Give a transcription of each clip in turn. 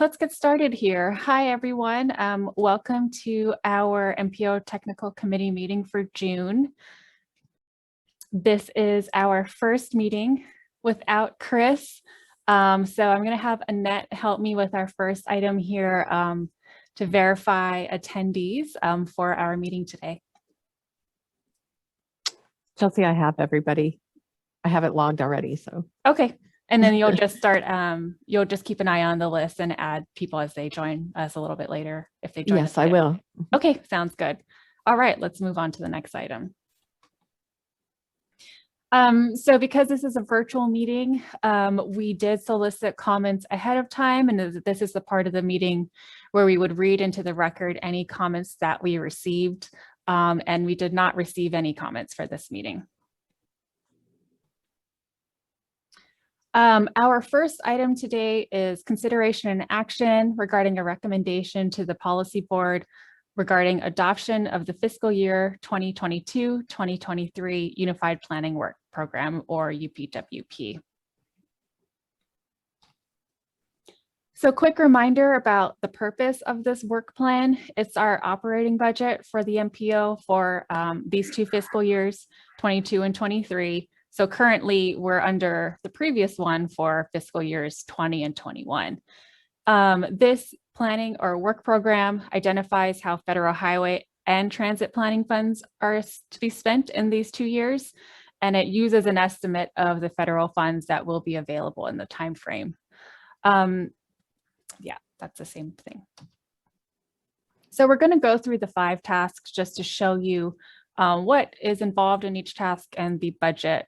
let's get started here. Hi, everyone. Welcome to our MPO Technical Committee meeting for June. This is our first meeting without Chris. So I'm going to have Annette help me with our first item here to verify attendees for our meeting today. Chelsea, I have everybody. I have it logged already, so. Okay. And then you'll just start, you'll just keep an eye on the list and add people as they join us a little bit later if they join. Yes, I will. Okay, sounds good. All right, let's move on to the next item. So because this is a virtual meeting, we did solicit comments ahead of time, and this is the part of the meeting where we would read into the record any comments that we received, and we did not receive any comments for this meeting. Our first item today is consideration and action regarding a recommendation to the policy board regarding adoption of the fiscal year 2022-2023 Unified Planning Work Program, or UPWP. So quick reminder about the purpose of this work plan. It's our operating budget for the MPO for these two fiscal years, 22 and 23. So currently we're under the previous one for fiscal years 20 and 21. This planning or work program identifies how federal highway and transit planning funds are to be spent in these 2 years, and it uses an estimate of the federal funds that will be available in the time frame. Yeah, that's the same thing. So we're going to go through the 5 tasks just to show you what is involved in each task and the budget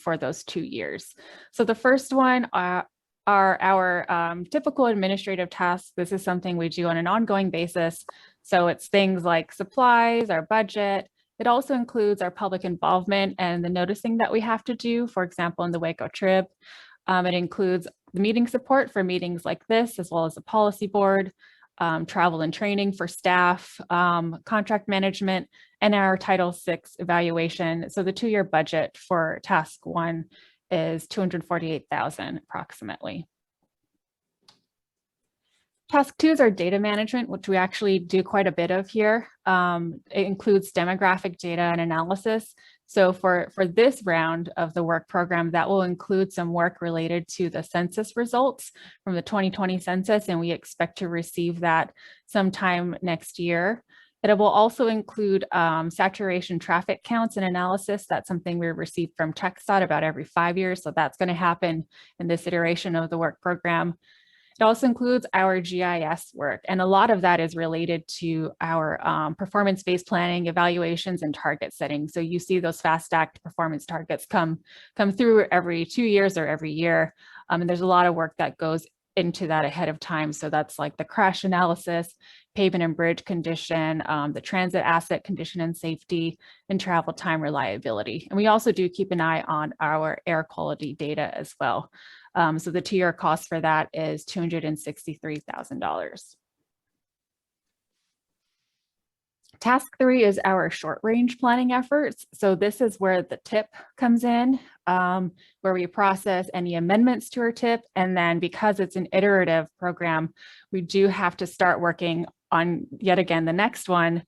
for those 2 years. So the first one are our typical administrative tasks. This is something we do on an ongoing basis. So it's things like supplies, our budget. It also includes our public involvement and the noticing that we have to do, for example, in the Waco trip. It includes the meeting support for meetings like this, as well as the policy board, travel and training for staff, contract management, and our Title VI evaluation. So the 2-year budget for task 1 is $248,000 approximately. Task 2 is our data management, which we actually do quite a bit of here. It includes demographic data and analysis. So for this round of the work program, that will include some work related to the census results from the 2020 census, and we expect to receive that sometime next year. It will also include saturation traffic counts and analysis. That's something we receive from TxDOT about every 5 years. So that's going to happen in this iteration of the work program. It also includes our GIS work, and a lot of that is related to our performance-based planning, evaluations, and target setting. So you see those fast-act performance targets come through every 2 years or every year, and there's a lot of work that goes into that ahead of time. So that's like the crash analysis, pavement and bridge condition, the transit asset condition and safety, and travel time reliability. And we also do keep an eye on our air quality data as well. So the 2-year cost for that is $263,000. Task 3 is our short range planning efforts. So this is where the TIP comes in, where we process any amendments to our TIP. And then because it's an iterative program, we do have to start working on yet again the next one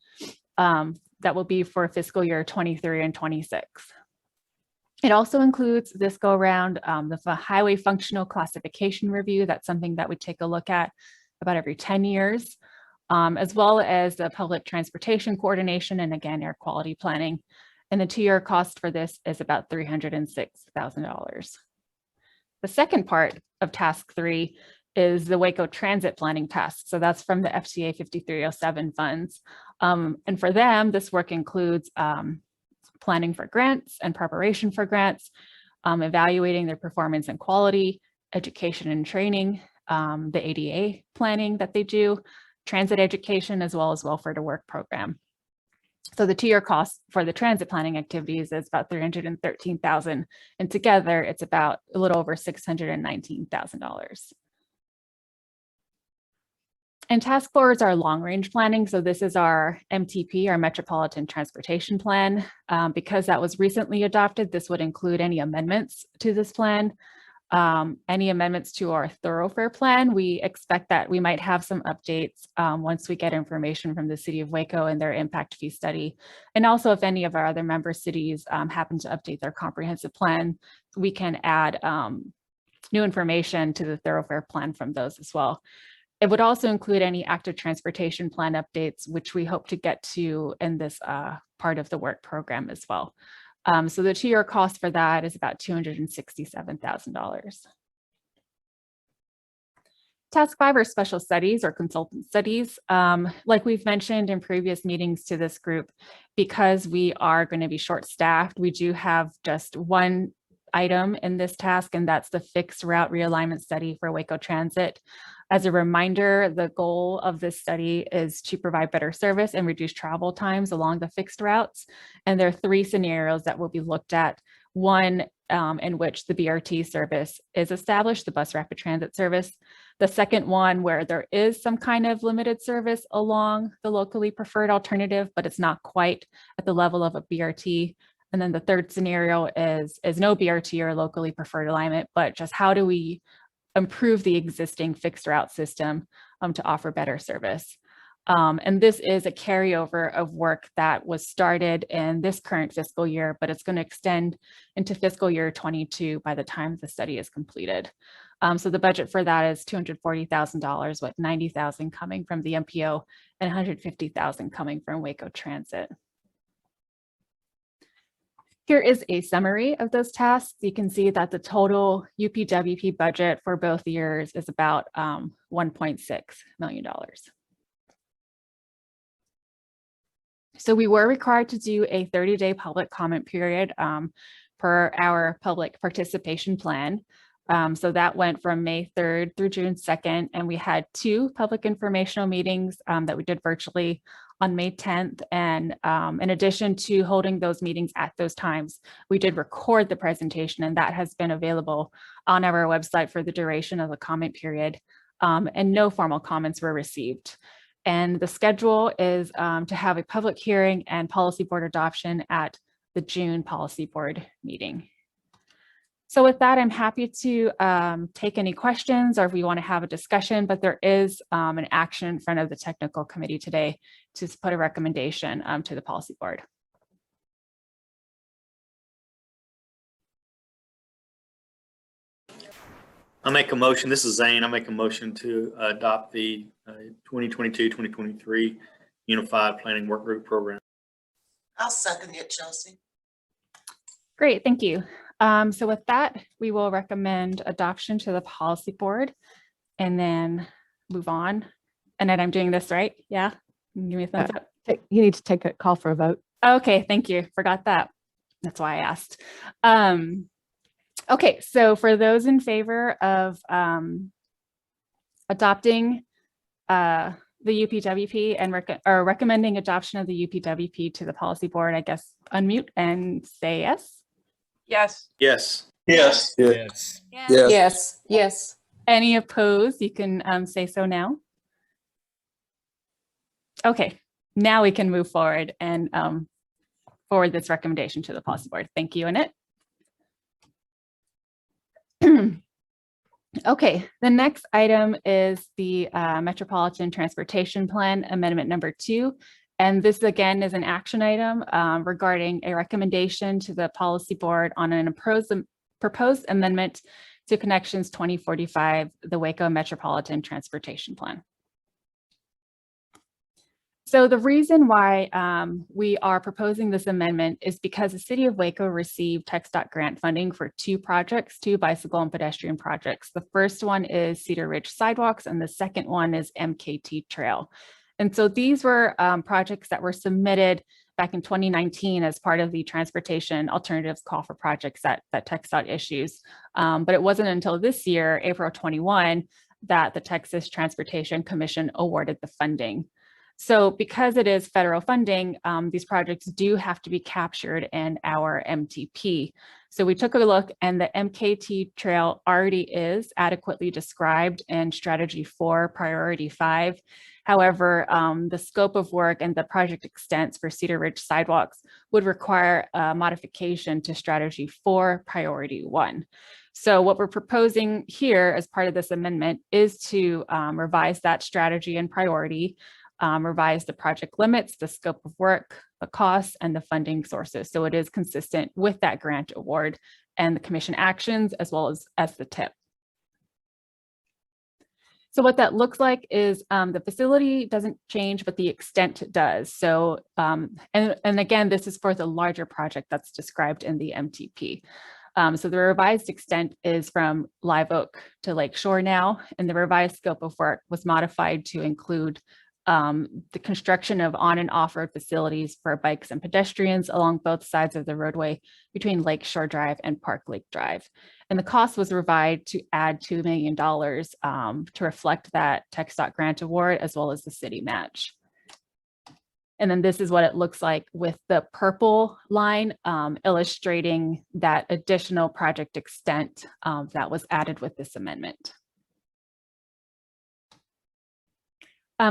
that will be for fiscal year 23 and 26. It also includes this go around the highway functional classification review. That's something that we take a look at about every 10 years, as well as the public transportation coordination and again, air quality planning. And the 2-year cost for this is about $306,000. The second part of task 3 is the Waco transit planning task. So that's from the FTA 5307 funds. And for them, this work includes planning for grants and preparation for grants, evaluating their performance and quality, education and training, the ADA planning that they do, transit education, as well as welfare to work program. So the 2-year cost for the transit planning activities is about $313,000, and together it's about a little over $619,000. And task 4 is our long range planning. So this is our MTP, our Metropolitan Transportation Plan. Because that was recently adopted, this would include any amendments to this plan. Any amendments to our thoroughfare plan, we expect that we might have some updates once we get information from the city of Waco and their impact fee study. And also if any of our other member cities happen to update their comprehensive plan, we can add new information to the thoroughfare plan from those as well. It would also include any active transportation plan updates, which we hope to get to in this part of the work program as well. So the 2-year cost for that is about $267,000. Task 5 are special studies or consultant studies. Like we've mentioned in previous meetings to this group, because we are going to be short-staffed, we do have just one item in this task, and that's the fixed route realignment study for Waco Transit. As a reminder, the goal of this study is to provide better service and reduce travel times along the fixed routes. And there are 3 scenarios that will be looked at. One in which the BRT service is established, the bus rapid transit service. The second one where there is some kind of limited service along the locally preferred alternative, but it's not quite at the level of a BRT. And then the third scenario is no BRT or locally preferred alignment, but just how do we improve the existing fixed route system to offer better service. And this is a carryover of work that was started in this current fiscal year, but it's going to extend into fiscal year 22 by the time the study is completed. So the budget for that is $240,000, with $90,000 coming from the MPO and $150,000 coming from Waco Transit. Here is a summary of those tasks. You can see that the total UPWP budget for both years is about $1.6 million. So we were required to do a 30-day public comment period per our public participation plan. So that went from May 3rd through June 2nd, and we had 2 public informational meetings that we did virtually on May 10th. And in addition to holding those meetings at those times, we did record the presentation, and that has been available on our website for the duration of the comment period, and no formal comments were received. And the schedule is to have a public hearing and policy board adoption at the June policy board meeting. So with that, I'm happy to take any questions, or if we want to have a discussion, but there is an action in front of the technical committee today to put a recommendation to the policy board. I make a motion. This is Zane. I make a motion to adopt the 2022-2023 Unified Planning Work Group Program. I'll second it, Chelsea. Great, thank you. So with that, we will recommend adoption to the policy board and then move on. And then I'm doing this right? Yeah, give me a thumbs up. You need to take a call for a vote. Okay, thank you. Forgot that. That's why I asked. Okay, so for those in favor of adopting the UPWP and recommending adoption of the UPWP to the policy board, I guess unmute and say yes. Yes. Yes. Yes. Yes. Yes. Yes. Any opposed? You can say so now. Okay, now we can move forward and forward this recommendation to the policy board. Thank you, Annette. Okay, the next item is the Metropolitan Transportation Plan Amendment number 2. And this again is an action item regarding a recommendation to the policy board on an proposed amendment to Connections 2045, the Waco Metropolitan Transportation Plan. So the reason why we are proposing this amendment is because the city of Waco received TxDOT grant funding for 2 projects, 2 bicycle and pedestrian projects. The first one is Cedar Ridge Sidewalks, and the second one is MKT Trail. And so these were projects that were submitted back in 2019 as part of the Transportation Alternatives Call for Projects that TxDOT issues. But it wasn't until this year, April 21, that the Texas Transportation Commission awarded the funding. So because it is federal funding, these projects do have to be captured in our MTP. So we took a look, and the MKT Trail already is adequately described in Strategy 4, Priority 5. However, the scope of work and the project extents for Cedar Ridge Sidewalks would require a modification to Strategy 4, Priority 1. So what we're proposing here as part of this amendment is to revise that strategy and priority, revise the project limits, the scope of work, the costs, and the funding sources. So it is consistent with that grant award and the commission actions as well as the tip. So what that looks like is the facility doesn't change, but the extent does. So, and again, this is for the larger project that's described in the MTP. So the revised extent is from Live Oak to Lake Shore now, and the revised scope of work was modified to include the construction of on and off-road facilities for bikes and pedestrians along both sides of the roadway between Lake Shore Drive and Park Lake Drive. And the cost was revised to add $2 million to reflect that TxDOT grant award as well as the city match. And then this is what it looks like with the purple line illustrating that additional project extent that was added with this amendment.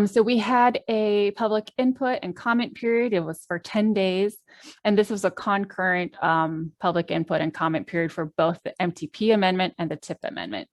So we had a public input and comment period. It was for 10 days. And this was a concurrent public input and comment period for both the MTP amendment and the TIP amendment.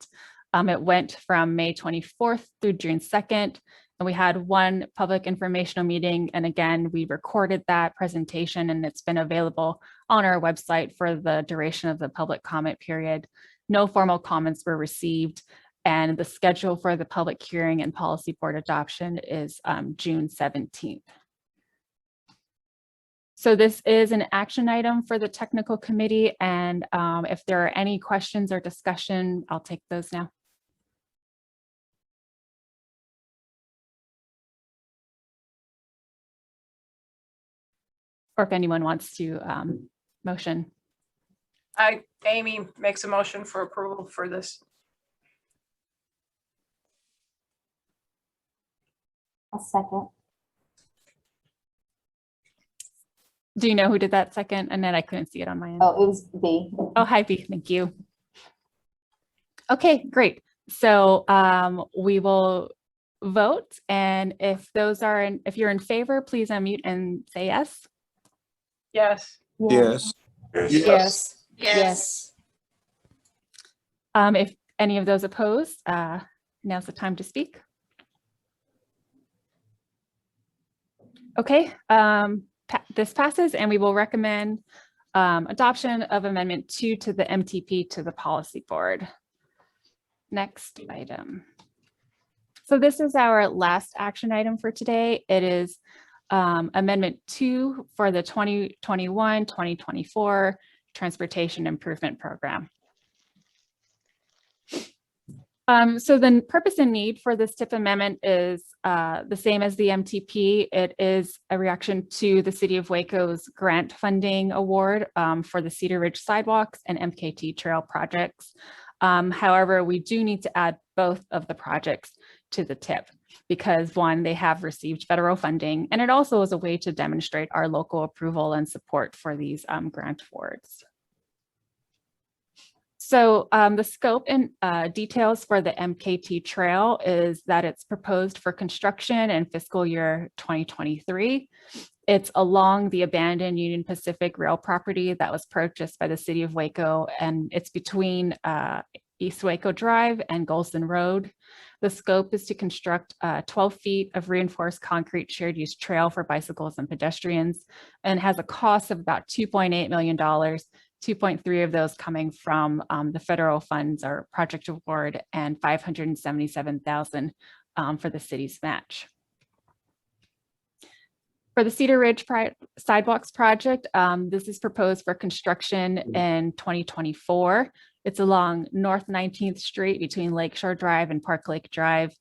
It went from May 24th through June 2nd. And we had one public informational meeting. And again, we recorded that presentation and it's been available on our website for the duration of the public comment period. No formal comments were received. And the schedule for the public hearing and policy board adoption is June 17th. So this is an action item for the technical committee. And if there are any questions or discussion, I'll take those now. Or if anyone wants to motion. Amy makes a motion for approval for this. A second. Do you know who did that second? And then I couldn't see it on my end. Oh, it was B. Oh, hi, B. Thank you. Okay, great. So we will vote. And if those are if you're in favor, please unmute and say yes. Yes. Yes. Yes. Yes. If any of those opposed, now's the time to speak. Okay, this passes and we will recommend adoption of Amendment 2 to the MTP to the policy board. Next item. So this is our last action item for today. It is Amendment 2 for the 2021-2024 Transportation Improvement Program. So the purpose and need for this TIP amendment is the same as the MTP. It is a reaction to the City of Waco's grant funding award for the Cedar Ridge sidewalks and MKT trail projects. However, we do need to add both of the projects to the TIP because one, they have received federal funding, and it also is a way to demonstrate our local approval and support for these grant awards. So the scope and details for the MKT trail is that it's proposed for construction in fiscal year 2023. It's along the abandoned Union Pacific rail property that was purchased by the City of Waco, and it's between East Waco Drive and Golston Road. The scope is to construct 12 feet of reinforced concrete shared use trail for bicycles and pedestrians, and has a cost of about $2.8 million. 2.3 of those coming from the federal funds or project award, and 577,000 for the city's match. For the Cedar Ridge sidewalks project, this is proposed for construction in 2024. It's along North 19th Street between Lakeshore Drive and Park Lake Drive.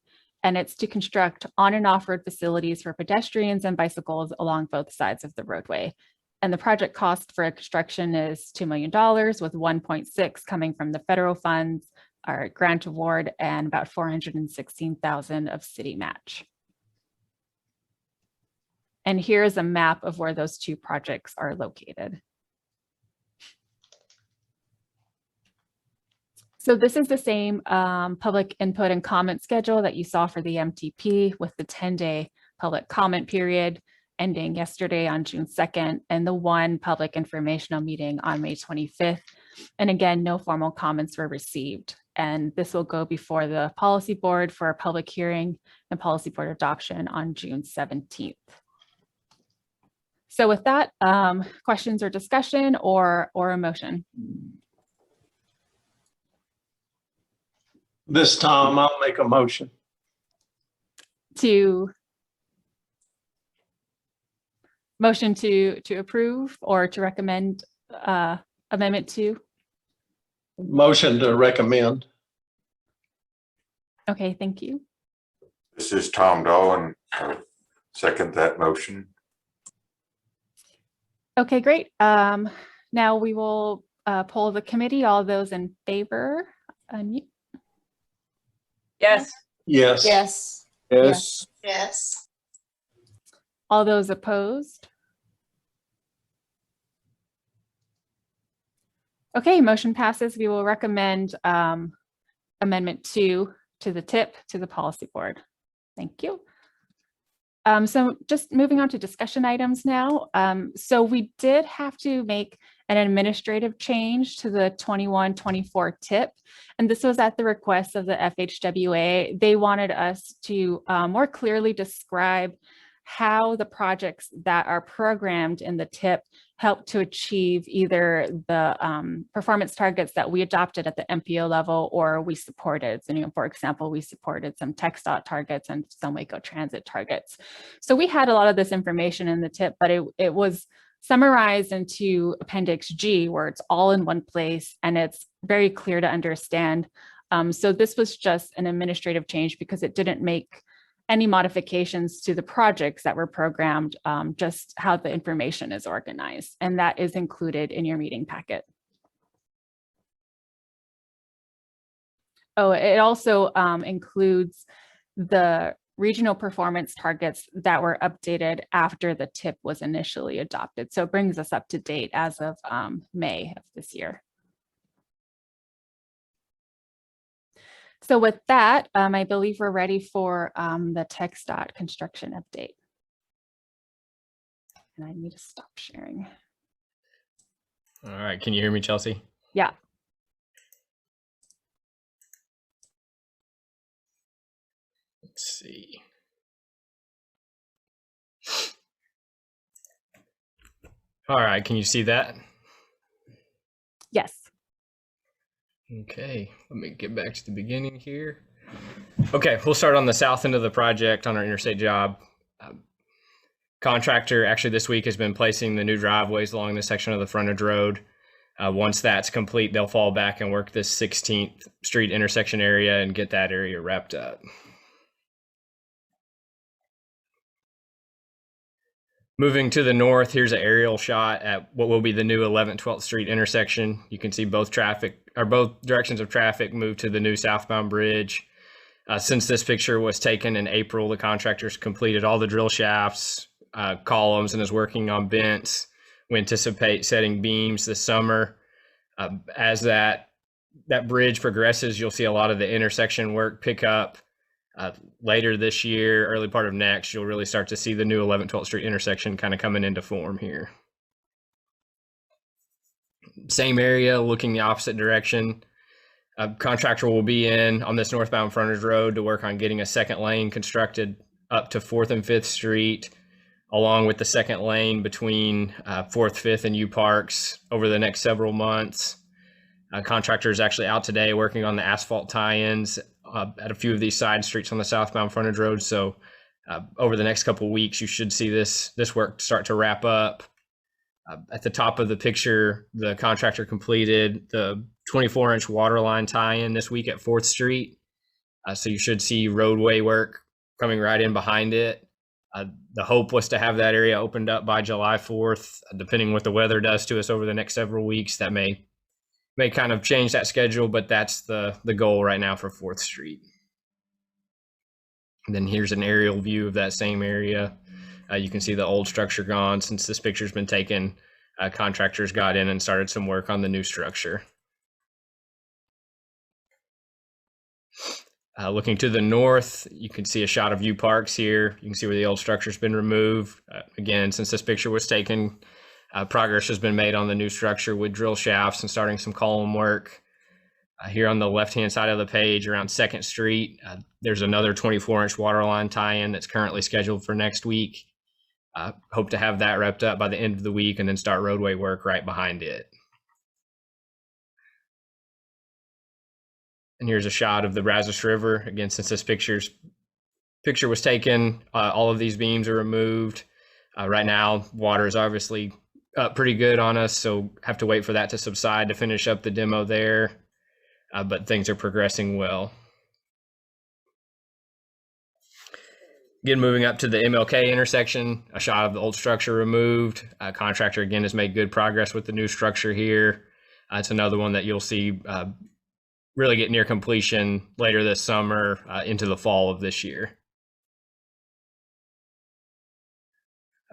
And it's to construct on and off-road facilities for pedestrians and bicycles along both sides of the roadway. And the project cost for construction is $2 million, with 1.6 coming from the federal funds, our grant award, and about 416,000 of city match. And here's a map of where those two projects are located. So this is the same public input and comment schedule that you saw for the MTP, with the 10-day public comment period ending yesterday on June 2nd, and the one public informational meeting on May 25th. And again, no formal comments were received. And this will go before the policy board for a public hearing and policy board adoption on June 17th. So with that, questions or discussion or a motion? This time I'll make a motion. Motion to approve or to recommend amendment 2? Motion to recommend. Okay, thank you. This is Tom Dahl, and second that motion. Okay, great. Now we will poll the committee. All those in favor? Unmute. Yes. Yes. Yes. Yes. Yes. All those opposed? Okay, motion passes. We will recommend amendment 2 to the tip to the policy board. Thank you. So just moving on to discussion items now. So we did have to make an administrative change to the 21-24 tip. And this was at the request of the FHWA. They wanted us to more clearly describe how the projects that are programmed in the tip help to achieve either the performance targets that we adopted at the MPO level or we supported. So, for example, we supported some TxDOT targets and some Waco Transit targets. So we had a lot of this information in the tip, but it was summarized into Appendix G, where it's all in one place and it's very clear to understand. So this was just an administrative change because it didn't make any modifications to the projects that were programmed, just how the information is organized. And that is included in your meeting packet. Oh, it also includes the regional performance targets that were updated after the tip was initially adopted. So it brings us up to date as of May of this year. So with that, I believe we're ready for the TxDOT construction update. And I need to stop sharing. All right, can you hear me, Chelsea? Yeah. Let's see. All right, can you see that? Yes. Okay, let me get back to the beginning here. Okay, we'll start on the south end of the project on our interstate job. Contractor actually this week has been placing the new driveways along this section of the frontage road. Once that's complete, they'll fall back and work this 16th Street intersection area and get that area wrapped up. Moving to the north, here's an aerial shot at what will be the new 11th 12th Street intersection. You can see both directions of traffic move to the new southbound bridge. Since this picture was taken in April, the contractors completed all the drill shafts, columns, and is working on bents. We anticipate setting beams this summer. As that bridge progresses, you'll see a lot of the intersection work pick up. Later this year, early part of next, you'll really start to see the new 11th 12th Street intersection kind of coming into form here. Same area, looking the opposite direction. Contractor will be in on this northbound frontage road to work on getting a second lane constructed up to 4th and 5th Street, along with the second lane between 4th, 5th, and U Parks over the next several months. Contractor is actually out today working on the asphalt tie-ins at a few of these side streets on the southbound frontage road. So over the next couple of weeks, you should see this work start to wrap up. At the top of the picture, the contractor completed the 24-inch water line tie-in this week at 4th Street. So you should see roadway work coming right in behind it. The hope was to have that area opened up by July 4th. Depending what the weather does to us over the next several weeks, that may kind of change that schedule, but that's the goal right now for 4th Street. And then here's an aerial view of that same area. You can see the old structure gone. Since this picture's been taken, contractors got in and started some work on the new structure. Looking to the north, you can see a shot of U Parks here. You can see where the old structure's been removed. Again, since this picture was taken, Progress has been made on the new structure with drill shafts and starting some column work. Here on the left-hand side of the page around 2nd Street, there's another 24-inch water line tie-in that's currently scheduled for next week. Hope to have that wrapped up by the end of the week and then start roadway work right behind it. And here's a shot of the Brazos River. Again, since this picture was taken, all of these beams are removed. Right now, water is obviously up pretty good on us, so have to wait for that to subside to finish up the demo there. But things are progressing well. Again, moving up to the MLK intersection, a shot of the old structure removed. Contractor again has made good progress with the new structure here. It's another one that you'll see really get near completion later this summer into the fall of this year.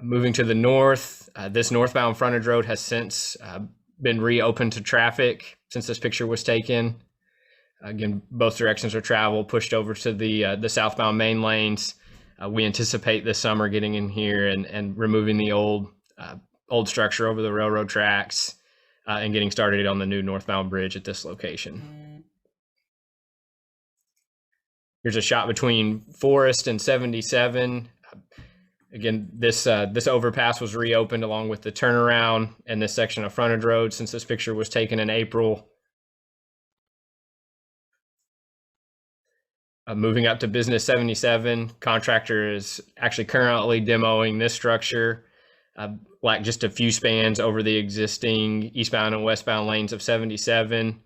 Moving to the north, this northbound frontage road has since been reopened to traffic since this picture was taken. Again, both directions are travel pushed over to the southbound main lanes. We anticipate this summer getting in here and removing the old structure over the railroad tracks and getting started on the new northbound bridge at this location. Here's a shot between Forest and 77. Again, this overpass was reopened along with the turnaround and this section of frontage road since this picture was taken in April. Moving up to Business 77, contractor is actually currently demoing this structure, like just a few spans over the existing eastbound and westbound lanes of 77.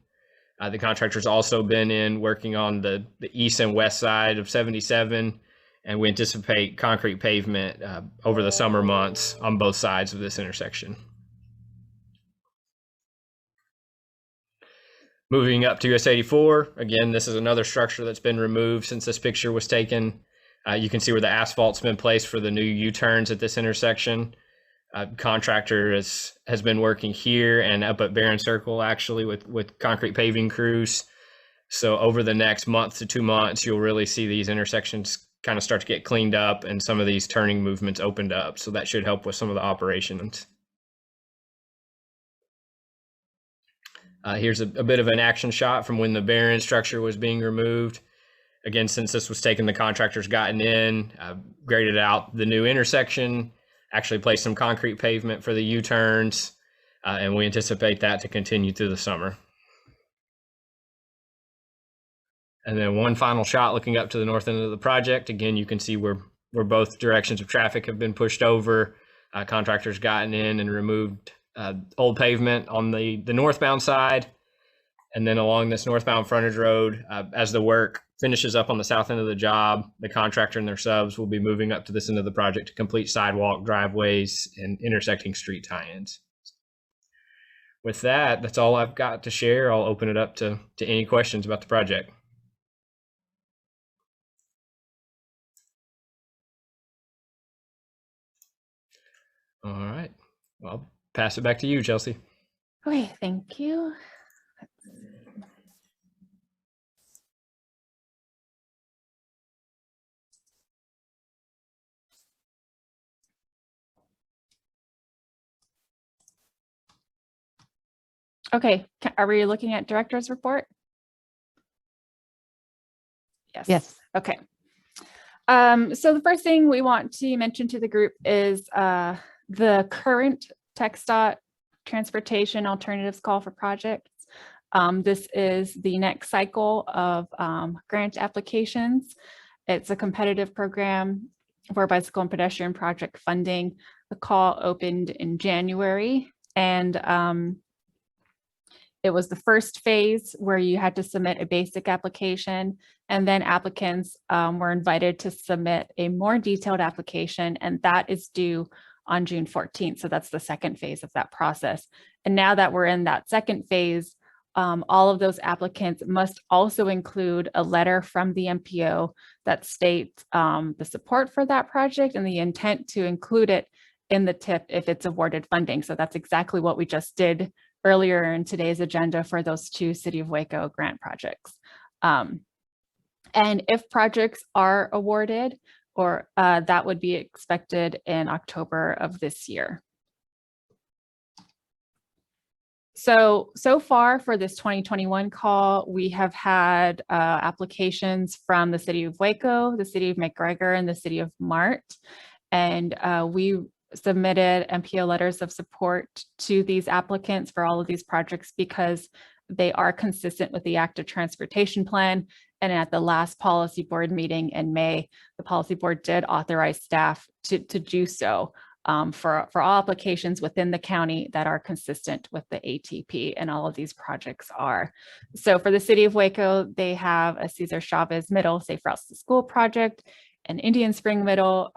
The contractor's also been in working on the east and west side of 77, and we anticipate concrete pavement over the summer months on both sides of this intersection. Moving up to US 84, again, this is another structure that's been removed since this picture was taken. You can see where the asphalt's been placed for the new U-turns at this intersection. Contractor has been working here and up at Barron Circle actually with concrete paving crews. So over the next month to 2 months, you'll really see these intersections kind of start to get cleaned up and some of these turning movements opened up. So that should help with some of the operations. Here's a bit of an action shot from when the Barron structure was being removed. Again, since this was taken, the contractor's gotten in, graded out the new intersection, actually placed some concrete pavement for the U-turns, and we anticipate that to continue through the summer. And then one final shot looking up to the north end of the project. Again, you can see where both directions of traffic have been pushed over. Contractors gotten in and removed old pavement on the northbound side. And then along this northbound frontage road, as the work finishes up on the south end of the job, the contractor and their subs will be moving up to this end of the project to complete sidewalk, driveways, and intersecting street tie-ins. With that, that's all I've got to share. I'll open it up to any questions about the project. All right, well, I'll pass it back to you, Chelsea. Okay, thank you. Okay, are we looking at director's report? Yes. Okay. So the first thing we want to mention to the group is the current TxDOT transportation alternatives call for projects. This is the next cycle of grant applications. It's a competitive program for bicycle and pedestrian project funding. The call opened in January, and it was the first phase where you had to submit a basic application, and then applicants were invited to submit a more detailed application, and that is due on June 14th. So that's the second phase of that process. And now that we're in that second phase, all of those applicants must also include a letter from the MPO that states the support for that project and the intent to include it in the TIP if it's awarded funding. So that's exactly what we just did earlier in today's agenda for those two City of Waco grant projects. And if projects are awarded, or that would be expected in October of this year. So far for this 2021 call, we have had applications from the city of Waco, the city of McGregor, and the city of Mart. And we submitted MPO letters of support to these applicants for all of these projects because they are consistent with the active transportation plan. And at the last policy board meeting in May, the policy board did authorize staff to do so for all applications within the county that are consistent with the ATP, and all of these projects are. So for the city of Waco, they have a Cesar Chavez Middle Safe Routes to School project, an Indian Spring Middle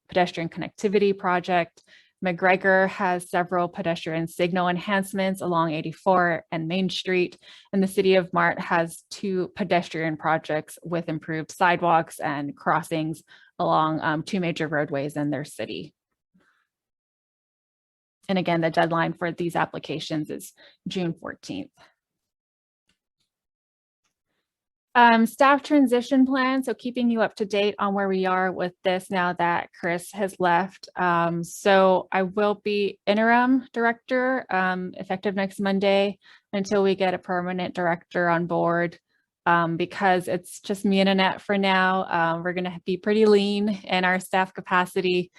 pedestrian connectivity project. McGregor has several pedestrian signal enhancements along 84 and Main Street, and the city of Mart has 2 pedestrian projects with improved sidewalks and crossings along 2 major roadways in their city. And again, the deadline for these applications is June 14th. Staff transition plan. So keeping you up to date on where we are with this now that Chris has left. So I will be interim director effective next Monday until we get a permanent director on board. Because it's just me and Annette for now. We're going to be pretty lean in our staff capacity.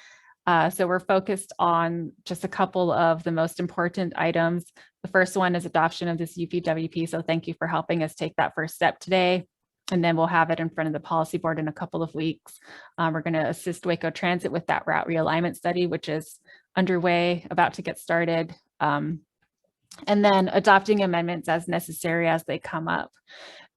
So we're focused on just a couple of the most important items. The first one is adoption of this UPWP. So thank you for helping us take that first step today. And then we'll have it in front of the policy board in a couple of weeks. We're going to assist Waco Transit with that route realignment study, which is underway, about to get started. And then adopting amendments as necessary as they come up.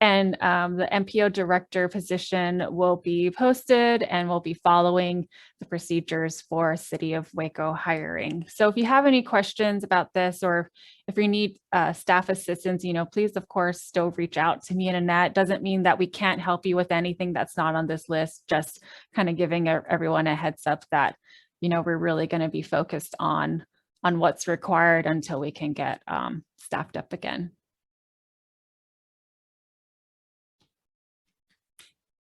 And the MPO director position will be posted and will be following the procedures for City of Waco hiring. So if you have any questions about this, or if you need staff assistance, please, of course, still reach out to me and Annette. Doesn't mean that we can't help you with anything that's not on this list, just kind of giving everyone a heads up that, we're really going to be focused on what's required until we can get staffed up again.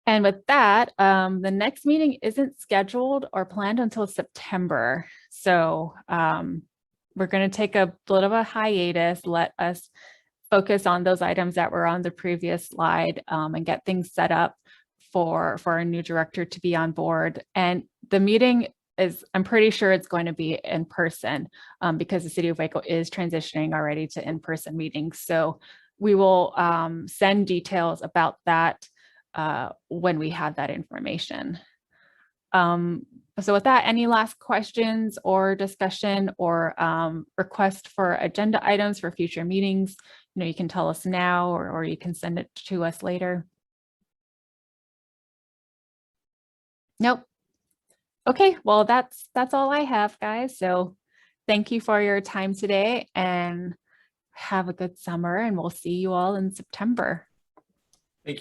And with that, the next meeting isn't scheduled or planned until September. So we're going to take a little bit of a hiatus, let us focus on those items that were on the previous slide and get things set up for our new director to be on board. And the meeting is, I'm pretty sure it's going to be in person because the City of Waco is transitioning already to in-person meetings. So we will send details about that when we have that information. So with that, any last questions or discussion or request for agenda items for future meetings? You can tell us now, or you can send it to us later. Nope. Okay, well, that's all I have, guys. So thank you for your time today and have a good summer, and we'll see you all in September.